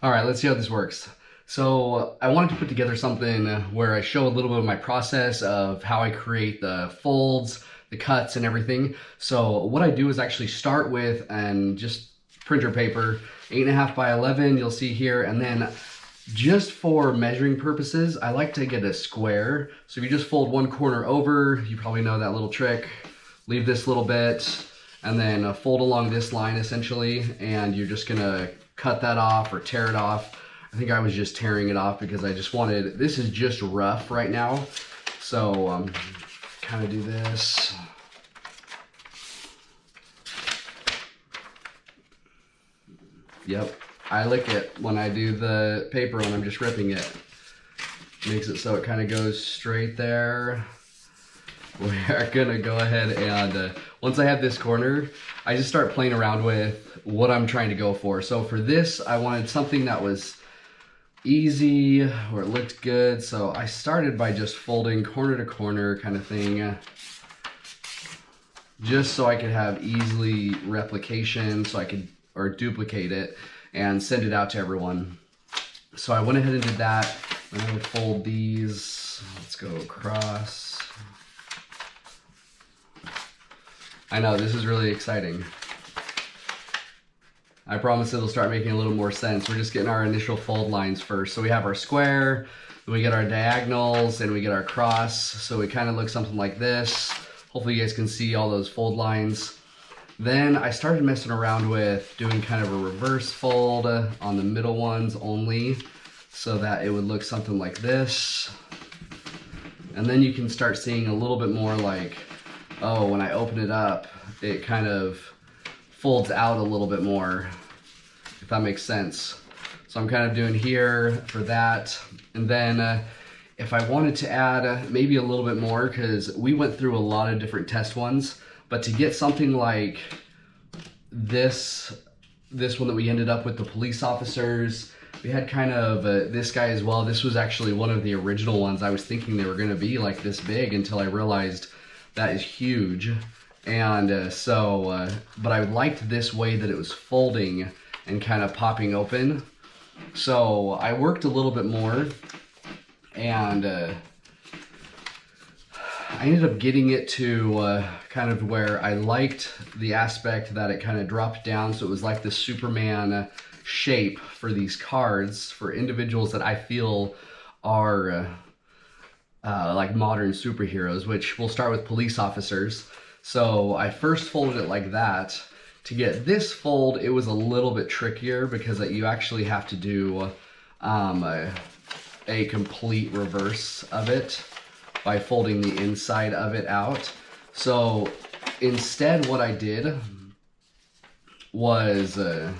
All right, let's see how this works. So I wanted to put together something where I show a little bit of my process of how I create the folds, the cuts and everything. So what I do is actually start with and just printer paper, 8.5 by 11, you'll see here. And then just for measuring purposes, I like to get a square. So if you just fold one corner over, you probably know that little trick, leave this little bit, and then fold along this line essentially, and you're just gonna cut that off or tear it off. I think I was just tearing it off because I just wanted, this is just rough right now. So kind of do this. Yep, I lick it when I do the paper when I'm just ripping it. Makes it so it kind of goes straight there. We're gonna go ahead and once I have this corner, I just start playing around with what I'm trying to go for. So for this, I wanted something that was easy or it looked good. So I started by just folding corner to corner kind of thing, just so I could have easily replication, so I could, or duplicate it and send it out to everyone. So I went ahead and did that. I'm gonna fold these. Let's go across. I know, this is really exciting. I promise it'll start making a little more sense. We're just getting our initial fold lines first. So we have our square, then we get our diagonals, and we get our cross. So it kind of looks something like this. Hopefully you guys can see all those fold lines. Then I started messing around with doing kind of a reverse fold on the middle ones only, so that it would look something like this. And then you can start seeing a little bit more like, oh, when I open it up, it kind of folds out a little bit more, if that makes sense. So I'm kind of doing here for that. And then if I wanted to add maybe a little bit more, because we went through a lot of different test ones, but to get something like this one that we ended up with the police officers, we had kind of this guy as well. This was actually one of the original ones. I was thinking they were gonna be like this big until I realized that is huge. And but I liked this way that it was folding and kind of popping open. So I worked a little bit more, and I ended up getting it to kind of where I liked the aspect that it kind of dropped down. So it was like the Superman shape for these cards for individuals that I feel are like modern superheroes, which we'll start with police officers. So I first folded it like that. To get this fold, it was a little bit trickier because you actually have to do a complete reverse of it by folding the inside of it out. So instead what I did was, I'm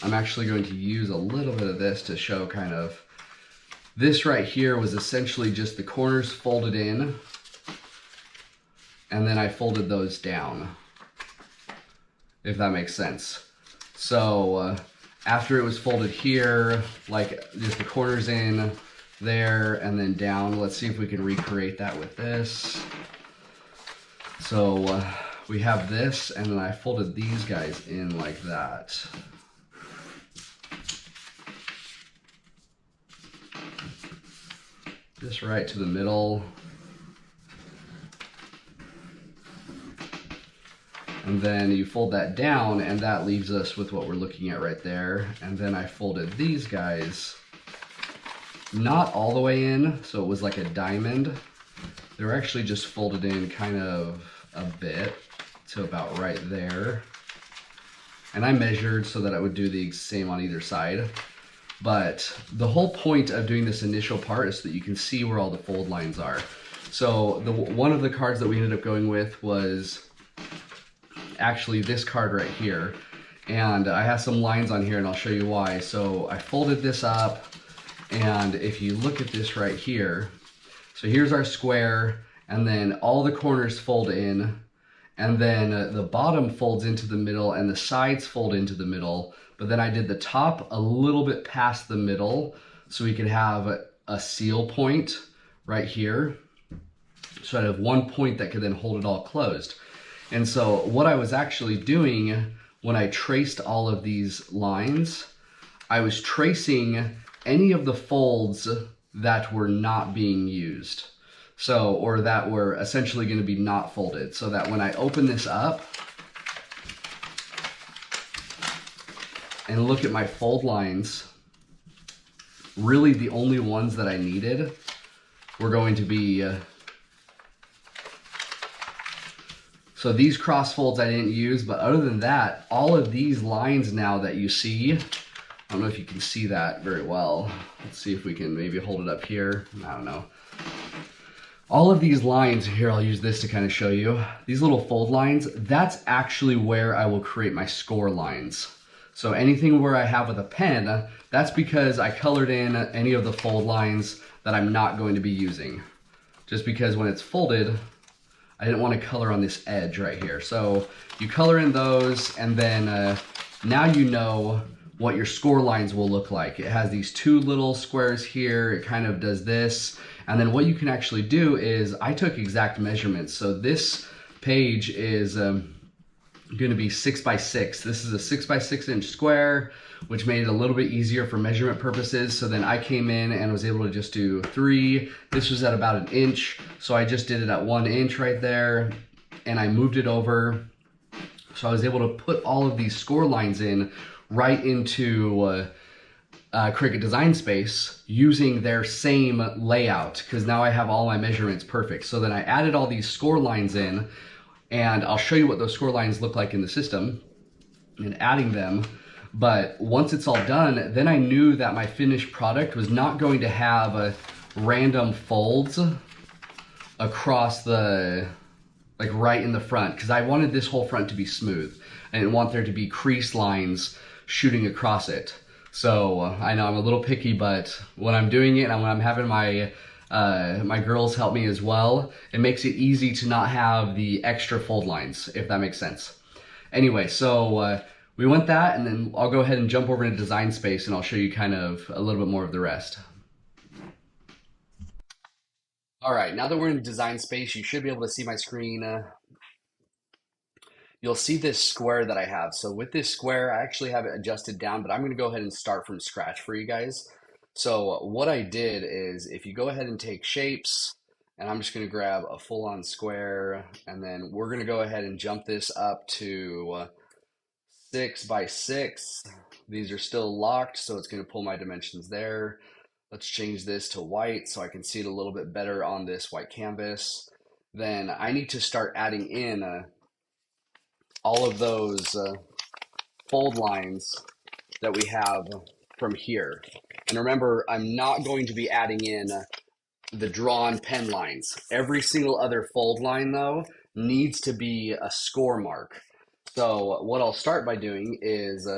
actually going to use a little bit of this to show kind of, this right here was essentially just the corners folded in, and then I folded those down, if that makes sense. So after it was folded here, like just the corners in there and then down, let's see if we can recreate that with this. So we have this, and then I folded these guys in like that. Just right to the middle. And then you fold that down, and that leaves us with what we're looking at right there. And then I folded these guys not all the way in, so it was like a diamond. They were actually just folded in kind of a bit to about right there. And I measured so that I would do the same on either side. But the whole point of doing this initial part is so that you can see where all the fold lines are. So one of the cards that we ended up going with was actually this card right here. And I have some lines on here, and I'll show you why. So I folded this up, and if you look at this right here, so here's our square, and then all the corners fold in, and then the bottom folds into the middle, and the sides fold into the middle. But then I did the top a little bit past the middle, so we could have a seal point right here. So I'd have one point that could then hold it all closed. And so what I was actually doing when I traced all of these lines, I was tracing any of the folds that were not being used. So, or that were essentially going to be not folded, so that when I open this up and look at my fold lines, really the only ones that I needed were going to be, so these cross folds I didn't use, but other than that, all of these lines now that you see, I don't know if you can see that very well. Let's see if we can maybe hold it up here. I don't know. All of these lines here, I'll use this to kind of show you. These little fold lines, that's actually where I will create my score lines. So anything where I have with a pen, that's because I colored in any of the fold lines that I'm not going to be using. Just because when it's folded, I didn't want to color on this edge right here. So you color in those, and then now you know what your score lines will look like. It has these two little squares here. It kind of does this. And then what you can actually do is, I took exact measurements. So this page is going to be 6 by 6. This is a 6 by 6 inch square, which made it a little bit easier for measurement purposes. So then I came in and was able to just do 3. This was at about 1 inch. So I just did it at 1 inch right there, and I moved it over. So I was able to put all of these score lines in right into Cricut Design Space using their same layout, because now I have all my measurements perfect. So then I added all these score lines in, and I'll show you what those score lines look like in the system and adding them. But once it's all done, then I knew that my finished product was not going to have random folds across the, like right in the front, because I wanted this whole front to be smooth. I didn't want there to be crease lines shooting across it. So I know I'm a little picky, but when I'm doing it and when I'm having my my girls help me as well, it makes it easy to not have the extra fold lines, if that makes sense. Anyway, so we went that, and then I'll go ahead and jump over into Design Space, and I'll show you kind of a little bit more of the rest. All right, now that we're in Design Space, you should be able to see my screen. You'll see this square that I have. So with this square, I actually have it adjusted down, but I'm going to go ahead and start from scratch for you guys. So what I did is, if you go ahead and take shapes, and I'm just going to grab a full-on square, and then we're going to go ahead and jump this up to 6 by 6. These are still locked, so it's going to pull my dimensions there. Let's change this to white so I can see it a little bit better on this white canvas. Then I need to start adding in all of those fold lines that we have from here. And remember, I'm not going to be adding in the drawn pen lines. Every single other fold line, though, needs to be a score mark. So what I'll start by doing is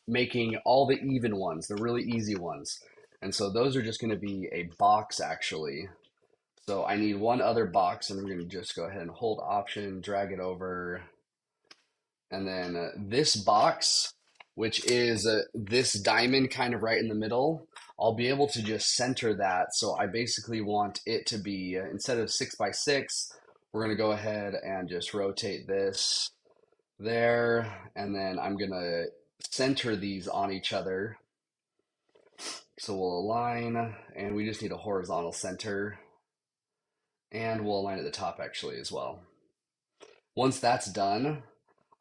making all the even ones, the really easy ones. And so those are just going to be a box, actually. So I need one other box, and I'm going to just go ahead and hold Option, drag it over. And then this box, which is this diamond kind of right in the middle, I'll be able to just center that. So I basically want it to be, instead of 6 by 6, we're going to go ahead and just rotate this there. And then I'm going to center these on each other. So we'll align, and we just need a horizontal center. And we'll align at the top actually as well. Once that's done,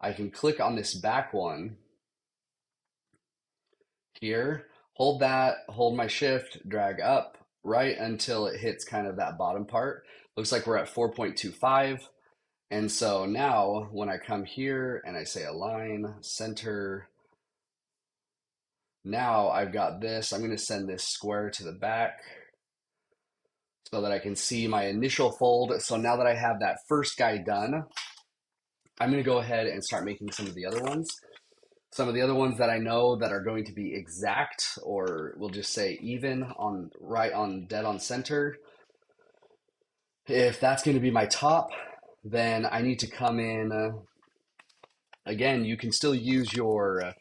I can click on this back one here, hold that, hold my shift, drag up right until it hits kind of that bottom part. Looks like we're at 4.25. And so now when I come here and I say align, center, now I've got this. I'm going to send this square to the back so that I can see my initial fold. So now that I have that first guy done, I'm going to go ahead and start making some of the other ones. Some of the other ones that I know that are going to be exact, or we'll just say even on right on dead on center. If that's going to be my top, then I need to come in. Again, you can still use your,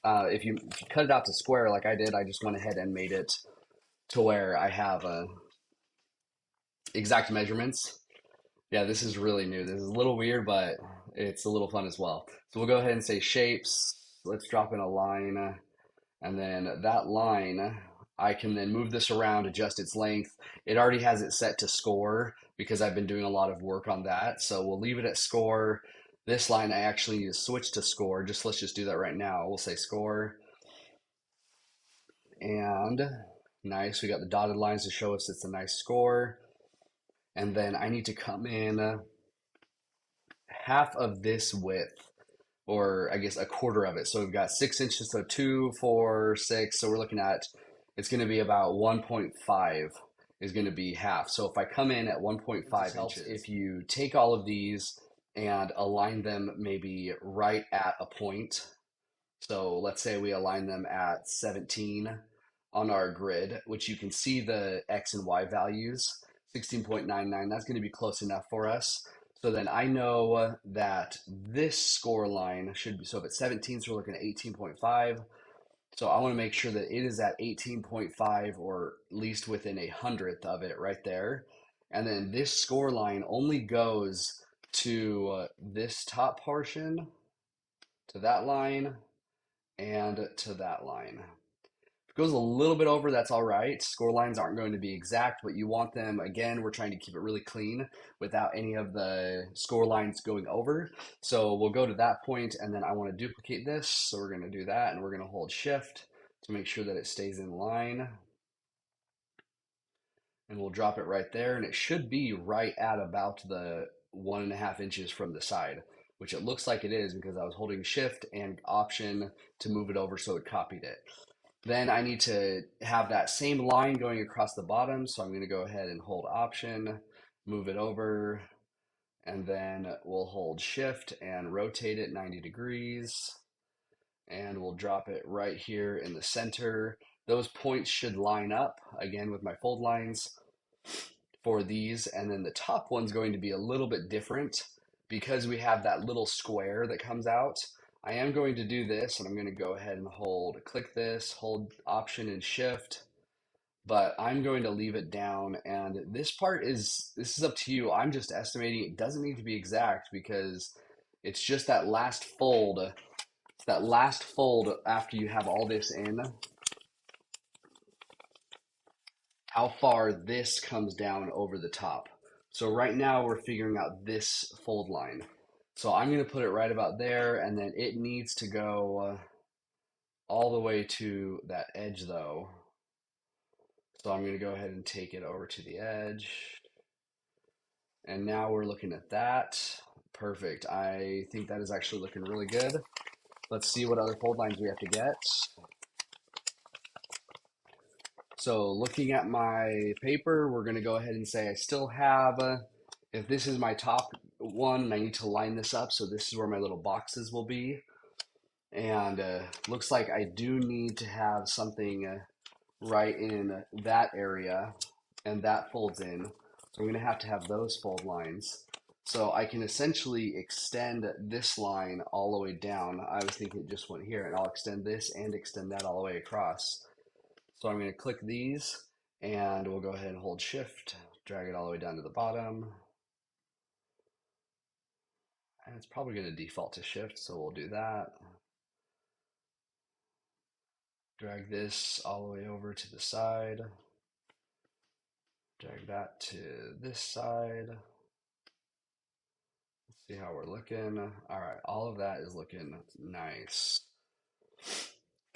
if you cut it out to square like I did, I just went ahead and made it to where I have exact measurements. Yeah, this is really new. This is a little weird, but it's a little fun as well. So we'll go ahead and say shapes. Let's drop in a line. And then that line, I can then move this around, adjust its length. It already has it set to score because I've been doing a lot of work on that. So we'll leave it at score. This line, I actually need to switch to score. Let's just do that right now. We'll say score. And nice, we got the dotted lines to show us it's a nice score. And then I need to come in half of this width, or I guess a quarter of it. So we've got 6 inches, so 2, 4, 6. So we're looking at, it's going to be about 1.5 is going to be half. So if I come in at 1.5 inches, if you take all of these and align them maybe right at a point. So let's say we align them at 17 on our grid, which you can see the X and Y values, 16.99. That's going to be close enough for us. So then I know that this score line should be, so if it's 17, so we're looking at 18.5. So I want to make sure that it is at 18.5 or at least within a hundredth of it right there. And then this score line only goes to this top portion, to that line, and to that line. If it goes a little bit over, that's all right. Score lines aren't going to be exact, but you want them, again, we're trying to keep it really clean without any of the score lines going over. So we'll go to that point, and then I want to duplicate this. So we're going to do that, and we're going to hold shift to make sure that it stays in line. And we'll drop it right there, and it should be right at about the 1.5 inches from the side, which it looks like it is because I was holding shift and option to move it over so it copied it. Then I need to have that same line going across the bottom. So I'm going to go ahead and hold option, move it over, and then we'll hold shift and rotate it 90 degrees. And we'll drop it right here in the center. Those points should line up again with my fold lines for these. And then the top one's going to be a little bit different because we have that little square that comes out. I am going to do this, and I'm going to go ahead and click this, hold option and shift, but I'm going to leave it down. And this is up to you. I'm just estimating. It doesn't need to be exact because it's just that last fold. It's that last fold after you have all this in, how far this comes down over the top. So right now we're figuring out this fold line. So I'm going to put it right about there, and then it needs to go all the way to that edge though. So I'm going to go ahead and take it over to the edge. And now we're looking at that. Perfect. I think that is actually looking really good. Let's see what other fold lines we have to get. So looking at my paper, we're going to go ahead and say I still have, if this is my top one, I need to line this up. So this is where my little boxes will be. And looks like I do need to have something right in that area, and that folds in. So I'm going to have those fold lines. So I can essentially extend this line all the way down. I was thinking it just went here, and I'll extend this and extend that all the way across. So I'm going to click these, and we'll go ahead and hold shift, drag it all the way down to the bottom. And it's probably going to default to shift, so we'll do that. Drag this all the way over to the side. Drag that to this side. Let's see how we're looking. All right, all of that is looking nice.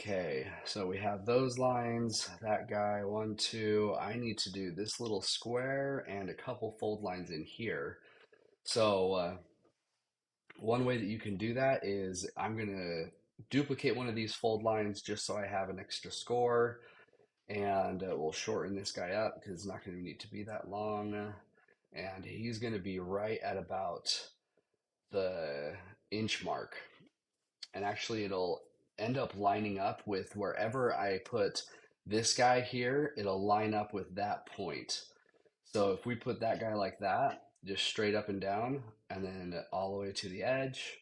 Okay, so we have those lines, that guy, 1, 2. I need to do this little square and a couple fold lines in here. So one way that you can do that is I'm going to duplicate one of these fold lines just so I have an extra score. And we'll shorten this guy up because it's not going to need to be that long. And he's going to be right at about the inch mark. And actually it'll end up lining up with wherever I put this guy here, it'll line up with that point. So if we put that guy like that, just straight up and down, and then all the way to the edge,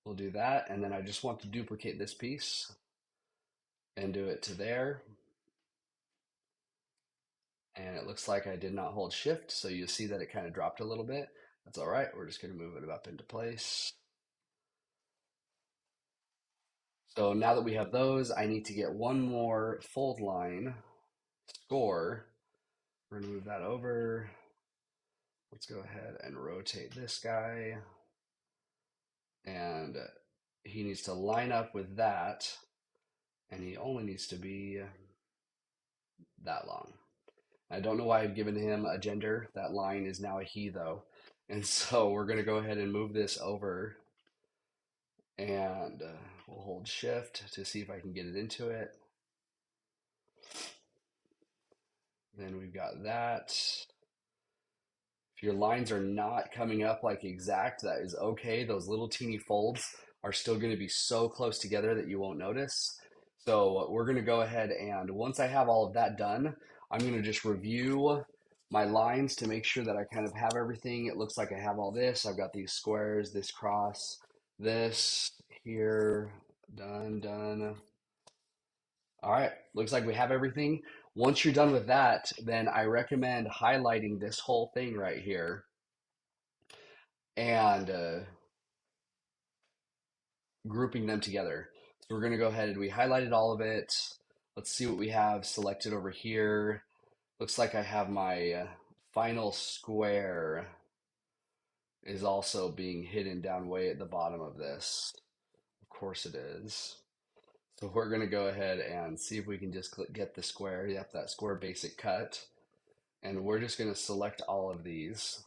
we'll do that. And then I just want to duplicate this piece and do it to there. And it looks like I did not hold shift, so you see that it kind of dropped a little bit. That's all right. We're just going to move it up into place. So now that we have those, I need to get one more fold line score. We're going to move that over. Let's go ahead and rotate this guy. And he needs to line up with that. And he only needs to be that long. I don't know why I've given him a gender. That line is now a he, though. And so we're going to go ahead and move this over. And we'll hold shift to see if I can get it into it. Then we've got that. If your lines are not coming up like exact, that is okay. Those little teeny folds are still going to be so close together that you won't notice. So we're going to go ahead and once I have all of that done, I'm going to just review my lines to make sure that I kind of have everything. It looks like I have all this. I've got these squares, this cross, this here, done. All right, looks like we have everything. Once you're done with that, then I recommend highlighting this whole thing right here and grouping them together. So we're going to go ahead and we highlighted all of it. Let's see what we have selected over here. Looks like I have my final square is also being hidden down way at the bottom of this. Of course it is. So we're going to go ahead and see if we can just get the square. Yep, that square basic cut. And we're just going to select all of these.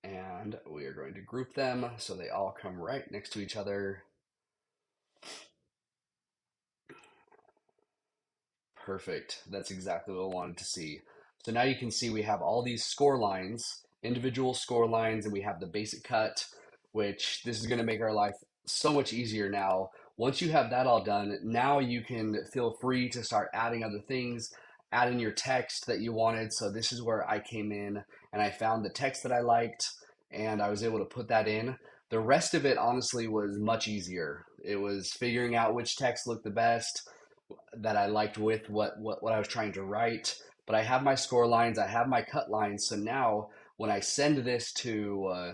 And we are going to group them so they all come right next to each other. Perfect. That's exactly what I wanted to see. So now you can see we have all these score lines, individual score lines, and we have the basic cut, which this is going to make our life so much easier now. Once you have that all done, now you can feel free to start adding other things, add in your text that you wanted. So this is where I came in and I found the text that I liked and I was able to put that in. The rest of it honestly was much easier. It was figuring out which text looked the best that I liked with what I was trying to write. But I have my score lines, I have my cut lines. So now when I send this to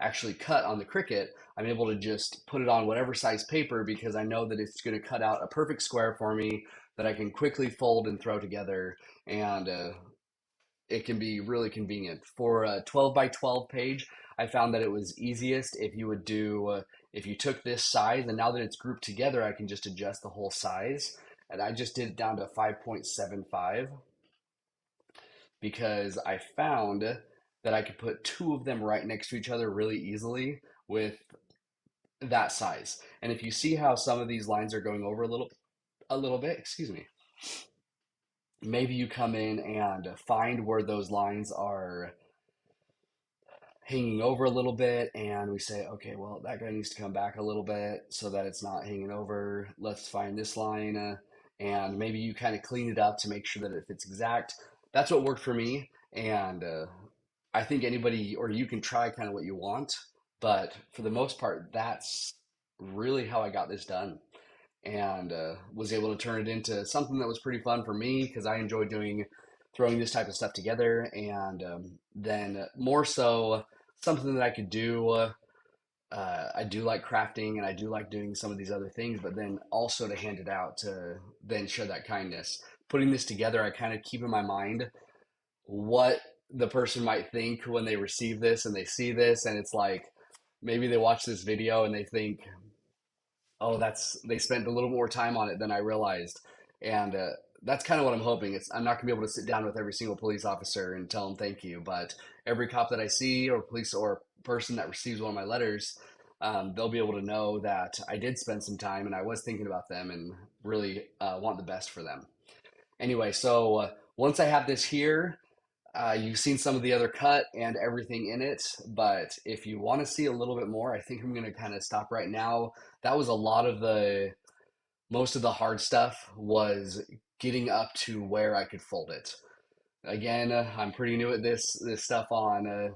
actually cut on the Cricut, I'm able to just put it on whatever size paper because I know that it's going to cut out a perfect square for me that I can quickly fold and throw together. And it can be really convenient. For a 12 by 12 page, I found that it was easiest if you would do, if you took this size and now that it's grouped together, I can just adjust the whole size. And I just did it down to 5.75 because I found that I could put two of them right next to each other really easily with that size. And if you see how some of these lines are going over a little bit, excuse me, maybe you come in and find where those lines are hanging over a little bit and we say, okay, well, that guy needs to come back a little bit so that it's not hanging over. Let's find this line and maybe you kind of clean it up to make sure that it fits exact. That's what worked for me. And I think anybody or you can try kind of what you want. But for the most part, that's really how I got this done and was able to turn it into something that was pretty fun for me because I enjoy doing throwing this type of stuff together and then more so something that I could do. I do like crafting and I do like doing some of these other things, but then also to hand it out to then show that kindness. Putting this together, I kind of keep in my mind what the person might think when they receive this and they see this, and it's like maybe they watch this video and they think, oh, they spent a little more time on it than I realized, and that's kind of what I'm hoping. I'm not gonna be able to sit down with every single police officer and tell them thank you, but every cop that I see or police or person that receives one of my letters, they'll be able to know that I did spend some time and I was thinking about them and really want the best for them. Anyway, so once I have this here, you've seen some of the other cut and everything in it, but if you want to see a little bit more, I think I'm going to kind of stop right now. That was a lot of most of the hard stuff was getting up to where I could fold it. Again, I'm pretty new at this stuff on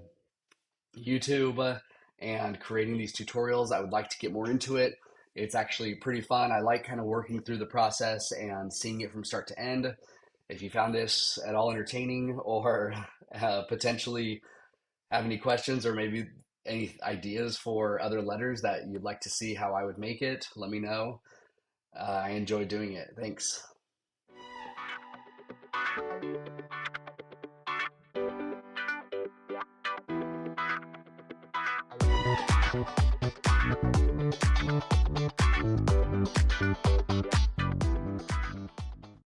YouTube and creating these tutorials. I would like to get more into it. It's actually pretty fun. I like kind of working through the process and seeing it from start to end. If you found this at all entertaining or potentially Have any questions or maybe any ideas for other letters that you'd like to see how I would make it, let me know. I enjoy doing it. Thanks.